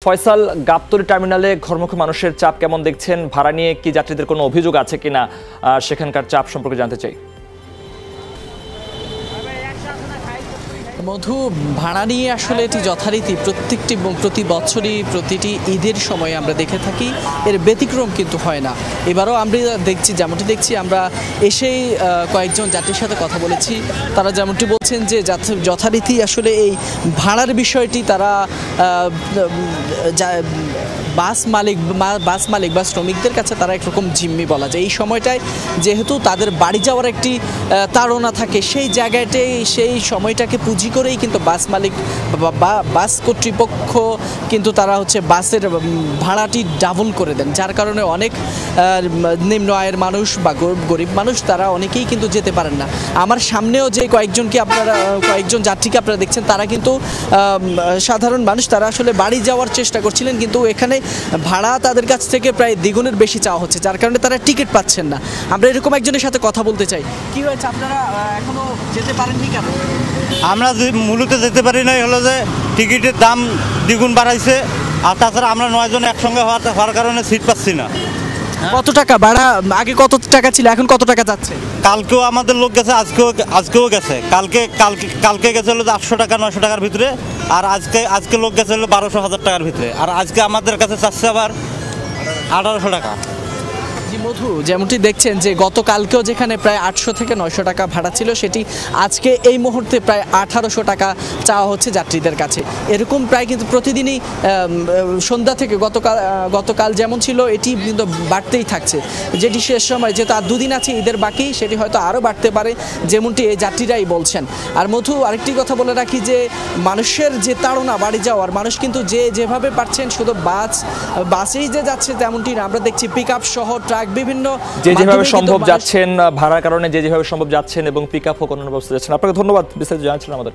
ফয়সাল, গাবতলী টার্মিনালে ঘরমুখী মানুষের চাপ কেমন দেখছেন? ভাড়া নিয়ে কি যাত্রীদের কোনো অভিযোগ আছে কিনা সেখানকার চাপ সম্পর্কে জানতে চাই। মধু, ভাড়া নিয়ে আসলে এটি যথারীতি প্রত্যেকটি প্রতি বছরই প্রতিটি ঈদের সময় আমরা দেখে থাকি, এর ব্যতিক্রম কিন্তু হয় না। এবারও আমরা যেমনটি দেখছি আমরা এসেই কয়েকজন যাত্রীর সাথে কথা বলেছি, তারা যেমনটি বলছেন যে যথারীতি আসলে এই ভাড়ার বিষয়টি তারা বাস মালিক বা শ্রমিকদের কাছে তারা একরকম জিম্মি বলা যায়। এই সময়টায় যেহেতু তাদের বাড়ি যাওয়ার একটি তাড়না থাকে, সেই জায়গাটাই সেই সময়টাকে পুঁজি করেই কিন্তু বাস মালিক বা বাস কর্তৃপক্ষ কিন্তু তারা বাসের ভাড়াটি ডাবল করে দেন, যার কারণে অনেক নিম্ন আয়ের মানুষ বা গরিব মানুষ তারা অনেকেই কিন্তু যেতে পারেন না। আমার সামনেও যে কয়েকজন যাত্রীকে আপনারা দেখছেন, তারা কিন্তু সাধারণ মানুষ, তারা আসলে বাড়ি যাওয়ার চেষ্টা করছিলেন, কিন্তু এখানে ভাড়া তাদের কাছ থেকে প্রায় দ্বিগুণের বেশি চাওয়া হচ্ছে, যার কারণে তারা টিকিট পাচ্ছেন না। আমরা এরকম একজনের সাথে কথা বলতে চাই। কি হয়েছে, আপনারা এখনো যেতে পারেননি কেন? আমরা মূলত যেতে পারি না, হলো যে টিকিটের দাম দ্বিগুণ বাড়াইছে, আর তাছাড়া আমরা 9 জন একসঙ্গে হওয়ার কারণে সিট পাচ্ছি না। কত টাকা ভাড়া? আগে কত টাকা ছিল, এখন কত টাকা যাচ্ছে? কালকেও আমাদের লোক গেছে, আজকেও গেছে। কালকে গেছে হলো 800 টাকা 900 টাকার ভিতরে, আর আজকে লোক গেছে হলো 1200-1000 টাকার ভিতরে, আর আজকে আমাদের কাছে চাচ্ছে আবার 1800 টাকা। মধু, যেমনটি দেখছেন যে গতকালকেও যেখানে প্রায় 800 থেকে 900 টাকা ভাড়া ছিল, সেটি আজকে এই মুহূর্তে প্রায় 1800 টাকা চাওয়া হচ্ছে যাত্রীদের কাছে। এরকম প্রায় কিন্তু প্রতিদিনই সন্ধ্যা থেকে গতকাল যেমন ছিল এটি কিন্তু বাড়তেই থাকছে, যেটি শেষ সময় যেহেতু আর 2 দিন আছে ঈদের বাকি, সেটি হয়তো আরও বাড়তে পারে, যেমনটি এই যাত্রীরাই বলছেন। আর মধু, আরেকটি কথা বলে রাখি যে মানুষের যে তাড়না বাড়ি যাওয়ার, মানুষ কিন্তু যেভাবে পারছেন শুধু বাসেই যে যাচ্ছে তেমনটি না, আমরা দেখছি পিক আপ সহ ট্রাক বিভিন্ন যেভাবে সম্ভব যাচ্ছেন, ভাড়ার কারণে যেভাবে সম্ভব যাচ্ছেন এবং পিক আপ ও কোনো ব্যবস্থা যাচ্ছেন। আপনাকে ধন্যবাদ বিস্তারিত জানাচ্ছেন আমাদের।